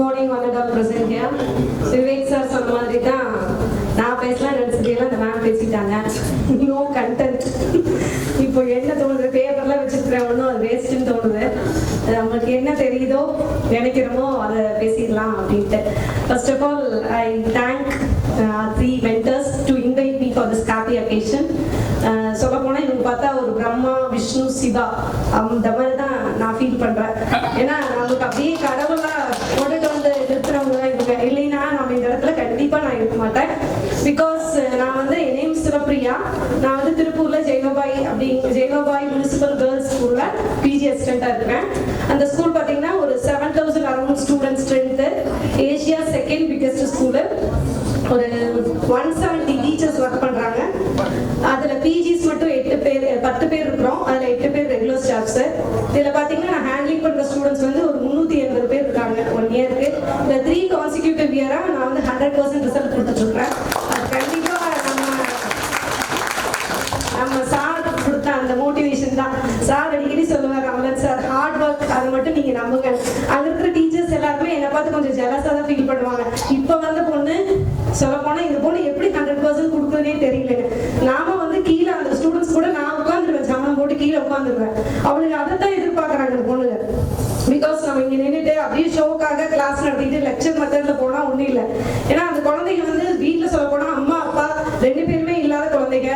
morning, one and all present here. Vivek sir சொன்ன மாதிரி தான் நான் பேசலாம் நினைச்சதெல்லாம் அந்த மேம் பேசிட்டாங்க. No content. இப்போ என்ன தோணுது, பேப்பர்லாம் வச்சிருக்கிறேன் ஒன்றும் அது வேஸ்ட்டுன்னு தோணுது. நம்மளுக்கு என்ன தெரியுதோ நினைக்கிறோமோ அதை பேசிடலாம் அப்படின்ட்டு. First of all, I thank three mentors to invite me for this happy occasion. சொல்ல போனா இவங்க பார்த்தா ஒரு பிரம்மா, விஷ்ணு, சிவா அந்த மாதிரி தான் நான் ஃபீல் பண்றேன். ஏன்னா நமக்கு அப்படியே கடவுளா கொண்டுட்டு வந்து நிறுத்துறவங்க தான் இவங்க. இல்லைன்னா நம்ம இந்த இடத்துல கண்டிப்பா நான் இருக்க மாட்டேன். பிகாஸ் நான் வந்து என் நேம் சிவப்பிரியா. நான் வந்து திருப்பூர்ல ஜெயகோபாய் முனிசிபல் கேர்ள்ஸ் ஸ்கூல்ல பிஜி அசிஸ்டண்டா இருக்கேன். அந்த ஸ்கூல் பாத்தீங்கன்னா ஒரு 7,000 around student strength, Asia second biggest school. ஒரு 170 டீச்சர்ஸ் ஒர்க் பண்றாங்க. அதுல பிஜிஸ் மட்டும் 10 பேர் இருக்கிறோம். அதுல 8 பேர் ரெகுலர் ஸ்டாஃப்ஸ். இதுல பாத்தீங்கன்னா நான் ஹேண்ட்லிங் பண்ற ஸ்டூடெண்ட்ஸ் வந்து ஒரு 380 பேர் இருக்காங்க 1 இயருக்கு. இந்த 3 கான்சிக்யூட்டிவ் இயரா நான் வந்து 100% ரிசல்ட் கொடுத்துட்டு இருக்கேன். அது கண்டிப்பா நம்ம சார் கொடுத்த அந்த மோட்டிவேஷன் தான். சார் அடிக்கடி சொல்லுவார், அமலன் சார் ஹார்ட் ஒர்க், அதை மட்டும் நீங்க நம்புங்க. அங்க இருக்கிற டீச்சர்ஸ் எல்லாருமே என்னை பார்த்து கொஞ்சம் ஜெலஸா தான் ஃபீல் பண்ணுவாங்க. இப்ப வந்த பொண்ணு சொல்ல போனா இந்த பொண்ணு எப்படி 100% கொடுக்குறதே தெரியல. நாம வந்து கீழே அந்த ஸ்டூடெண்ட்ஸ் கூட நான் உட்காந்துருவேன், சமணம் போட்டு கீழே உட்காந்துருவேன். அவளுக்கு அதை தான் எதிர்பார்க்கறாங்க அந்த பொண்ணுங்க. பிகாஸ் நம்ம இங்க நின்றுட்டு அப்படியே ஷோக்காக கிளாஸ் நடத்திட்டு லெக்சர் மெத்தட்ல போனா ஒண்ணும் இல்லை. ஏன்னா அந்த குழந்தைங்க வந்து வீட்டுல சொல்ல போனா அம்மா அப்பா 2 பேருமே இல்லாத குழந்தைங்க.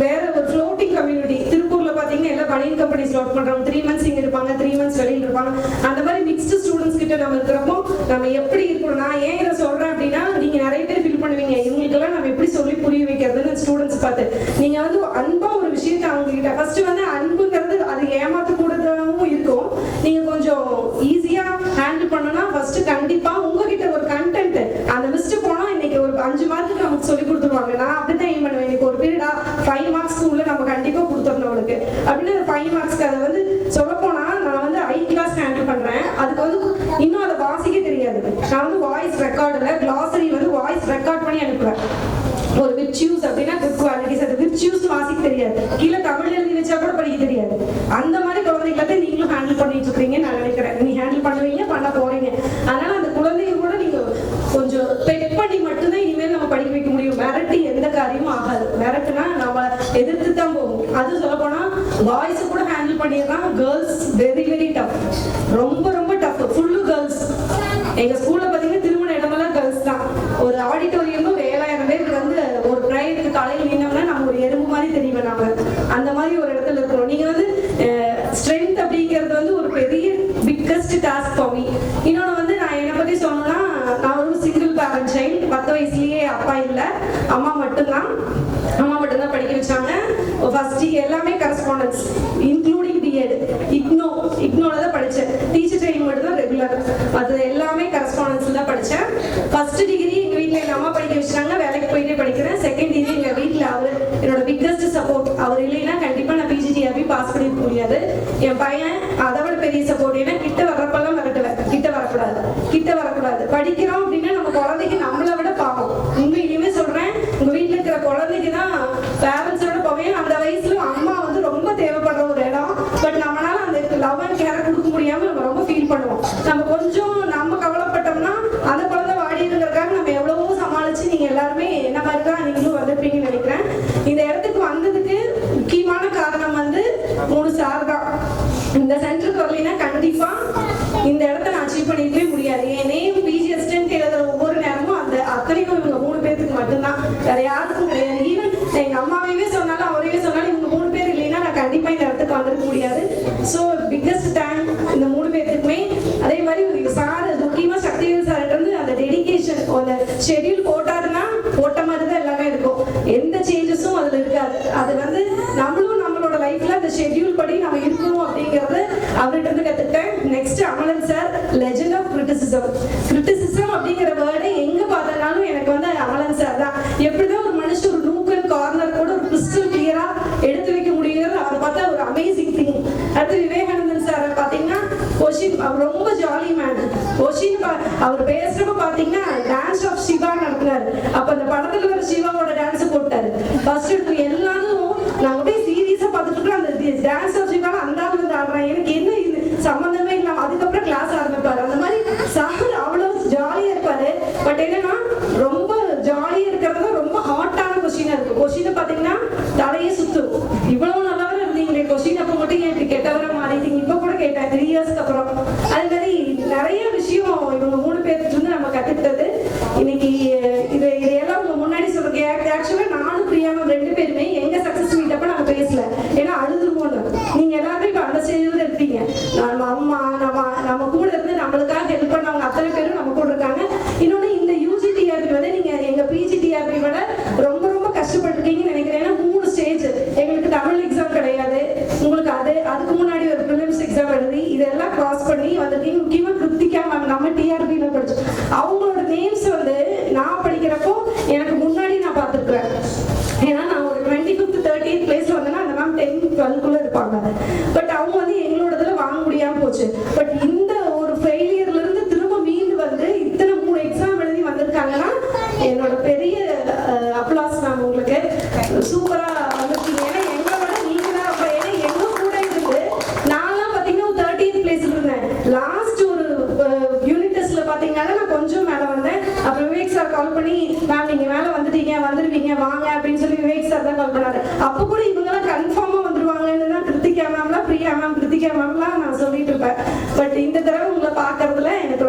வேற ஒரு ஃப்ளோட்டிங் கம்யூனிட்டி. திருப்பூர்ல பாத்தீங்கன்னா எல்லாம் பனியன் கம்பெனிஸ் ஒர்க் பண்றோம். 3 months இங்க இருப்பாங்க, 3 months வெளியில இருப்பாங்க. அந்த மாதிரி மிக்ஸ்டு ஸ்டூடெண்ட்ஸ் கிட்ட நம்ம இருக்கிறப்போ நம்ம எப்படி இருக்கணும். நான் ஏன் இதை சொல்றேன் அப்படின்னா, நீங்க நிறைய பேர் ஃபீல் பண்ணுவீங்க இவங்களுக்கெல்லாம் நம்ம எப்படி சொல்லி புரிய வைக்கிறதுன்னு ஸ்டூடெண்ட்ஸ் பார்த்து. நீங்க வந்து அன்பா ஒரு விஷயத்தை அவங்க கிட்ட ஃபர்ஸ்ட் வந்து அன்புங்கிறது அது ஏமாத்த கூடதாகவும் இருக்கும். நீங்க கொஞ்சம் ஈஸியா ஹேண்டில் பண்ணணும்னா ஃபர்ஸ்ட் கண்டிப்பா உங்ககிட்ட ஒரு கண்டென்ட் அந்த லிஸ்ட் போனா இன்னைக்கு ஒரு 5 மார்க்கு நமக்கு சொல்லி கொடுத்துருவாங்க. நான் அப்படிதான் எய்ம் பண்ணுவேன். எனக்கு ஒரு பீரியடா 5 மார்க்ஸ் உள்ள நம்ம கண்டிப்பா கொடுத்துடணும் அவளுக்கு அப்படின்னு. 5 மார்க்ஸ்க்கு அதை வந்து சொல்ல போனா நான் வந்து ஐ கிளாஸ் ஹேண்டில் பண்றேன். அதுக்கு வந்து இன்னும் அதை வாசிக்க தெரியாது. நான் வந்து வாய்ஸ் ரெக்கார்டுல கிளாசரி வந்து வாய்ஸ் ரெக்கார்ட் பண்ணி அனுப்புவேன். ஒரு வித் சூஸ் அப்படின்னா குட் குவாலிட்டிஸ், அது வித் சூஸ் வாசிக்க தெரியாது. கீழே தமிழ் எழுதி வச்சா கூட படிக்க தெரியாது. அந்த மாதிரி குழந்தைகளை நீங்களும் ஹேண்டில் பண்ணிட்டு இருக்கீங்க நான் நினைக்கிறேன். நீ ஹேண்டில் பண்ணுவீங்க, பண்ண போறீங்க. அதனால அந்த குழந்தைங்க கூட நீங்க கொஞ்சம் பெட் பண்ணி மட்டும்தான் இனிமேல் நம்ம படிக்க வைக்க முடியும். மிரட்டி எந்த காரியமும் ஆகாது. மிரட்டுனா நம்ம எதிர்த்து தான் போகும். அது சொல்ல போனா பாய்ஸ் கூட ஹேண்டில் பண்ணிடலாம். கேர்ள்ஸ் வெரி வெரி டஃப், ரொம்ப ரொம்ப டஃப். Full girls. எங்க ஸ்கூல்ல பாத்தீங்கன்னா திருமண இடமெல்லாம் கேர்ள்ஸ் தான். ஒரு ஆடிட்டோரியமும் 7,000 பேருக்கு வந்து ஒரு ப்ரைவேட்டுக்கு காலையில் நின்னோம்னா நம்ம ஒரு எறும்பு மாதிரி தெரியும். நாங்க அந்த மாதிரி ஒரு இடத்துல இருக்கிறோம். நீங்க வந்து ஸ்ட்ரென்த் அப்படிங்கிறது வந்து ஒரு பெரிய பிக்கஸ்ட் டாஸ்க் ஃபார் மீ. இன்னொன்று வந்து நான் என்னை பத்தி சொன்னோம்னா, நான் ஒரு சிங்கிள் பேரண்ட் சைல்டு. 10 வயசுலயே அப்பா இல்லை, அம்மா மட்டும்தான் படிக்க வச்சாங்க. ஃபர்ஸ்ட் எல்லாமே கரஸ்பாண்டன்ஸ் இன்க்ளூடிங் பிஎட். இக்னோல தான் படித்தேன். டீச்சர் ட்ரைனிங் மட்டும் தான் ரெகுலர். அது எல்லாமே கரஸ்பாண்டன்ஸ்ல தான் படித்தேன். ஃபர்ஸ்ட் டிகிரி எங்க வீட்டில் எங்க அம்மா படிக்க வச்சாங்க, வேலைக்கு போயிட்டே படிக்கிறேன். செகண்ட் டிகிரி எங்க வீட்டில் அவர் என்னோட பிக்கஸ்ட் சப்போர்ட். அவர் இல்லைன்னா கண்டிப்பா நான் பிஜிடிஆர்பி பாஸ் பண்ணிக்க முடியாது. என் பையன் அதை விட பெரிய சப்போர்ட். ஏன்னா கிட்ட வரப்பெல்லாம் மிரட்டுவேன், கிட்ட வரக்கூடாது. படிக்கிறோம் அப்படின்னா நம்ம குழந்தைக்கு நம்மளை விட பாவம். உண்மையிலுமே சொல்றேன், உங்க வீட்டுல இருக்கிற குழந்தைக்கு தான் பேரண்ட்ஸோட போவேன். அந்த வயசுல அம்மா வந்து ரொம்ப தேவைப்படுற ஒரு இடம். பட் நம்மளால அந்த லவ் அண்ட் கேர் கொடுக்க முடியாம நம்ம ரொம்ப ஃபீல் பண்ணுவோம். நம்ம கொஞ்சம் நம்ம கவலைப்பட்டோம்னா அந்த குழந்தை வாடிங்கிறதுக்காக நம்ம எவ்வளவோ சமாளிச்சு நீங்க எல்லாருமே என்ன மாதிரி தான் நீங்களும் வந்திருப்பீங்கன்னு நினைக்கிறேன். இந்த இடத்துக்கு வந்ததுக்கு முக்கியமான காரணம் வந்து 3 சார் தான். இந்த சென்டருக்கு வரலைன்னா கண்டிப்பா இந்த இடத்த நான் அச்சீவ் பண்ணிக்கவே முடியாது. என் நேம் பிஜி அசிஸ்டன்ட் எழுதுற ஒவ்வொரு நேரமும் அந்த அத்தனையும் இவங்க 3 பேருக்கு மட்டும்தான், வேற யாருக்கும் கிடையாது. ஈவன் எங்க அம்மாவையே சொன்னாலும் அவரையே சொன்னாலும் இவங்க 3 பேர் இல்லைன்னா நான் கண்டிப்பா இந்த இடத்துக்கு வந்திருக்க முடியாது. ஸோ பிக்கஸ்ட் தேங்க் இந்த 3 பேருக்குமே. அதே மாதிரி சார் முக்கியமா சக்திவேல் சார் வந்து அந்த டெடிகேஷன், அந்த ஷெட்யூல் போட்டாருன்னா போட்ட மாதிரி தான் எல்லாமே இருக்கும். எந்த சேஞ்சஸும் அதுல இருக்காது. அது வந்து நம்மளும் நம்மளோட லைஃப்ல அந்த ஷெட்யூல் படி நம்ம இருக்கணும் அப்படிங்கறது அவர்கிட்ட இருந்து கத்துக்கிட்டேன். Next Amalan sir, legend of criticism அப்படிங்கிற வேர்டை எங்க பார்த்தாலும் எனக்கு வந்து அமலன் சார் தான். எப்படிதான் ஒரு மனுஷன் ஒரு நூக் அண்ட் கார்னர் கூட ஒரு கிறிஸ்டல் கிளியரா எடுத்து வைக்க முடியுது அவரை பார்த்தா ஒரு அமேசிங் திங். அடுத்து விவேகானந்தன் சார் பாத்தீங்கன்னா அவர் ரொம்ப ஜாலி மேன். அவர் பேசுறப்ப பாத்தீங்கன்னா டான்ஸ் ஆஃப் சிவா நடத்தினாரு. அப்ப அந்த படத்துல வர சிவாவோட டான்ஸ் போட்டாரு. ஃபர்ஸ்ட் எடுத்து எல்லாரும் நாங்க போய் சீரியஸா பார்த்துட்டு இருக்கோம். அந்த டான்ஸ் ஆஃப் சிவா அந்த ஆடுறாங்க. எனக்கு என்ன இது சம்பந்தமே இல்லாம அதுக்கப்புறம் கிளாஸ் ஆரம்பிப்பாரு. அந்த மாதிரி சார் பட் என்னன்னா ரொம்ப ஜாலியா இருக்கிறது ரொம்ப ஹாட்டான கொஸ்டினா இருக்கு. கொஸ்டினை பாத்தீங்கன்னா தலையே சுத்தும். இவ்வளவு நல்லவரை இருந்தீங்களே, கொஸ்டின் அப்ப மட்டும் ஏன் இப்படி கெட்டவரை மாறிட்டீங்க? இப்ப கூட கேட்டேன் 3 இயர்ஸ்க்கு அப்புறம். அது மாதிரி நிறைய விஷயம் இவங்க 3 பேருக்கு இருந்து நம்ம கத்துக்கிட்டது. இன்னைக்கு இதெல்லாம் உங்க முன்னாடி சொல்றேன். ஆக்சுவலா நானும் பிரியா மேம் 2 பேருமே எங்க சக்சஸ் மீட் அப்ப நாங்க பேசல, ஏன்னா அழுதுருவோம். நீங்க எல்லாருமே இப்ப அந்த ஸ்டேஜ்ல இருப்பீங்க. நம்ம அம்மா நம்ம கூட இருந்து நம்மளுக்காக ஹெல்ப் பண்ணவங்க அத்தனை பேரும் நம்ம கூட இருக்காங்க. இன்னொன்னு இந்த யூஜிடிஆர்பி வந்து நீங்க எங்க பிஜிடிஆர்பி விட ரொம்ப ரொம்ப கஷ்டப்பட்டிருக்கீங்கன்னு நினைக்கிறேன். ஏன்னா 3 ஸ்டேஜ். எங்களுக்கு தமிழ் எக்ஸாம் கிடையாது, உங்களுக்கு அதுக்கு முன்னாடி ஒரு ப்ரிலிம்ஸ் எக்ஸாம் எழுதி இதெல்லாம் கிராஸ் பண்ணி வந்திருக்கீங்க. முக்கியமா கிருத்திகா மேம் நம்ம டிஆர்பியில படிச்சோம். அவங்களோட நேம்ஸ் வந்து நான் படிக்கிறப்போ எனக்கு முன்னாடி நான் பார்த்துருக்கிறேன். ஏன்னா நான் ஒரு 25th 30th பிளேஸ்ல வந்தேன்னா அந்த மேம் 10 12 இருப்பாங்க. பட் அவங்க வந்து எங்களோடதுல வாங்க முடியாம போச்சு. பட் இந்த ஒரு ஃபெயிலியர்ல இருந்து திரும்ப மீண்டு வந்து இத்தனை 3 எக்ஸாம் எழுதி வந்திருக்காங்கன்னா என்னோட பெரிய அப்ளாஸ் மேம். உங்களுக்கு சூப்பரா வந்திருக்கீங்க. ஏன்னா எங்களோட நீங்க தான். அப்ப ஏன்னா எங்க கூட இருந்து நான்லாம் பாத்தீங்கன்னா 30th பிளேஸ்ல இருந்தேன். லாஸ்ட் ஒரு யூனிட் டெஸ்ட்ல பாத்தீங்கன்னா நான் கொஞ்சம் மேல வந்தேன். அப்புறம் விவேக் சார் கால் பண்ணி மேம் நீங்க மேல வந்துருவீங்க வாங்க அப்படின்னு சொல்லி விவேக் சார் தான் கால் பண்ணாரு. அப்ப கூட இவங்கெல்லாம் கன்ஃபார்மா வந்துருவாங்கன்னு தான் கிருத்திகா மேம்லாம் பிரியா மேம் கிருத்திகா மேம்லாம் நான் சொல்லிட்டு இருப்பேன். பட் இந்த தடவை உங்களை பாக்குறதுல எனக்கு